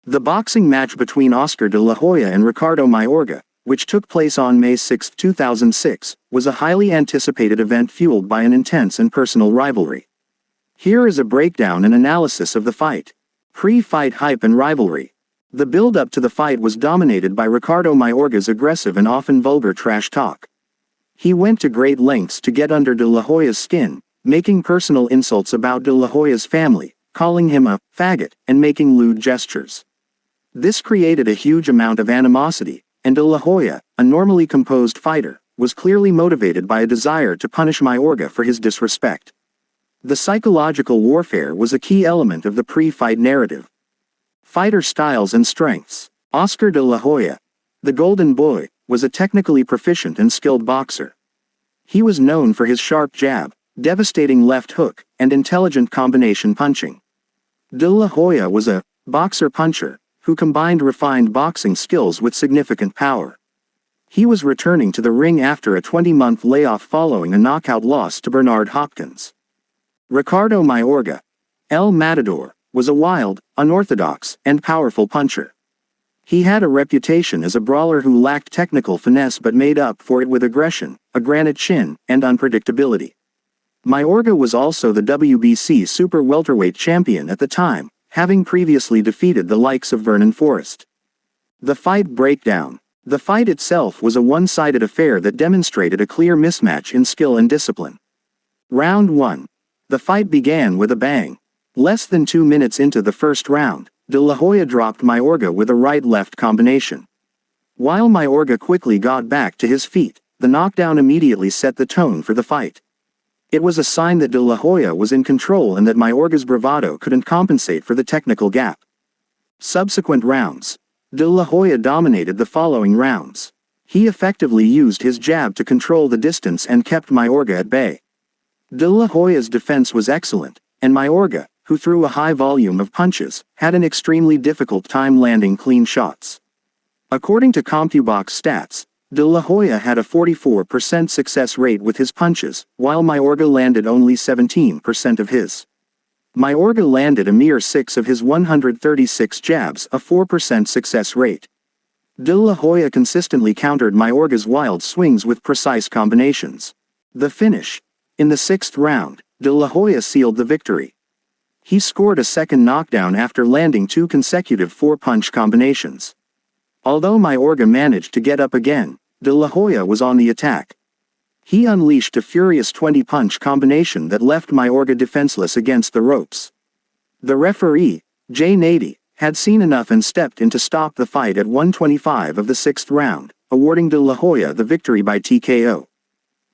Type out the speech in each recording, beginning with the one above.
The boxing match between Oscar De La Hoya and Ricardo Mayorga, which took place on May 6, 2006, was a highly anticipated event fueled by an intense and personal rivalry. Here is a breakdown and analysis of the fight. Pre-fight hype and rivalry. The build-up to the fight was dominated by Ricardo Mayorga's aggressive and often vulgar trash talk. He went to great lengths to get under De La Hoya's skin, making personal insults about De La Hoya's family, calling him a faggot, and making lewd gestures. This created a huge amount of animosity, and De La Hoya, a normally composed fighter, was clearly motivated by a desire to punish Mayorga for his disrespect. The psychological warfare was a key element of the pre-fight narrative. Fighter styles and strengths. Oscar De La Hoya, the Golden Boy, was a technically proficient and skilled boxer. He was known for his sharp jab, devastating left hook, and intelligent combination punching. De La Hoya was a boxer-puncher, who combined refined boxing skills with significant power. He was returning to the ring after a 20-month layoff following a knockout loss to Bernard Hopkins. Ricardo Mayorga, El Matador, was a wild, unorthodox, and powerful puncher. He had a reputation as a brawler who lacked technical finesse but made up for it with aggression, a granite chin, and unpredictability. Mayorga was also the WBC super welterweight champion at the time, having previously defeated the likes of Vernon Forrest. The fight breakdown. The fight itself was a one-sided affair that demonstrated a clear mismatch in skill and discipline. Round 1. The fight began with a bang. Less than 2 minutes into the first round, De La Hoya dropped Mayorga with a right-left combination. While Mayorga quickly got back to his feet, the knockdown immediately set the tone for the fight. It was a sign that De La Hoya was in control and that Mayorga's bravado couldn't compensate for the technical gap. Subsequent rounds. De La Hoya dominated the following rounds. He effectively used his jab to control the distance and kept Mayorga at bay. De La Hoya's defense was excellent, and Mayorga, who threw a high volume of punches, had an extremely difficult time landing clean shots. According to CompuBox stats, De La Hoya had a 44% success rate with his punches, while Mayorga landed only 17% of his. Mayorga landed a mere 6 of his 136 jabs, a 4% success rate. De La Hoya consistently countered Mayorga's wild swings with precise combinations. The finish. In the 6th round, De La Hoya sealed the victory. He scored a second knockdown after landing 2 consecutive 4-punch combinations. Although Mayorga managed to get up again, De La Hoya was on the attack. He unleashed a furious 20-punch combination that left Mayorga defenseless against the ropes. The referee, Jay Nady, had seen enough and stepped in to stop the fight at 1:25 of the 6th round, awarding De La Hoya the victory by TKO.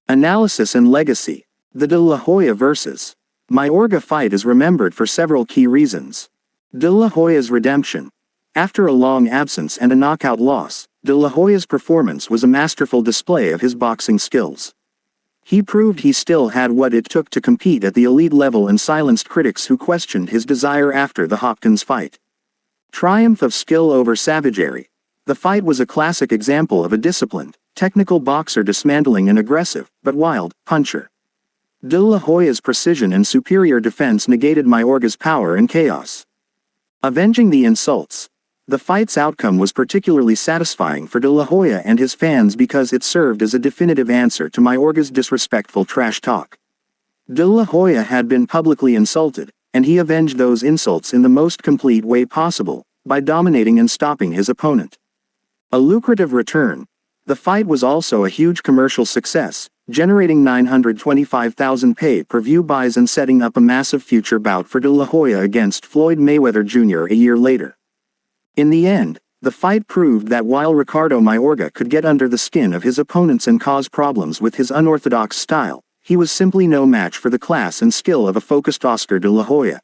Analysis and legacy. The De La Hoya vs. Mayorga fight is remembered for several key reasons. De La Hoya's redemption. After a long absence and a knockout loss, De La Hoya's performance was a masterful display of his boxing skills. He proved he still had what it took to compete at the elite level and silenced critics who questioned his desire after the Hopkins fight. Triumph of skill over savagery. The fight was a classic example of a disciplined, technical boxer dismantling an aggressive, but wild, puncher. De La Hoya's precision and superior defense negated Mayorga's power and chaos. Avenging the insults. The fight's outcome was particularly satisfying for De La Hoya and his fans because it served as a definitive answer to Mayorga's disrespectful trash talk. De La Hoya had been publicly insulted, and he avenged those insults in the most complete way possible, by dominating and stopping his opponent. A lucrative return. The fight was also a huge commercial success, generating 925,000 pay-per-view buys and setting up a massive future bout for De La Hoya against Floyd Mayweather Jr. a year later. In the end, the fight proved that while Ricardo Mayorga could get under the skin of his opponents and cause problems with his unorthodox style, he was simply no match for the class and skill of a focused Oscar De La Hoya.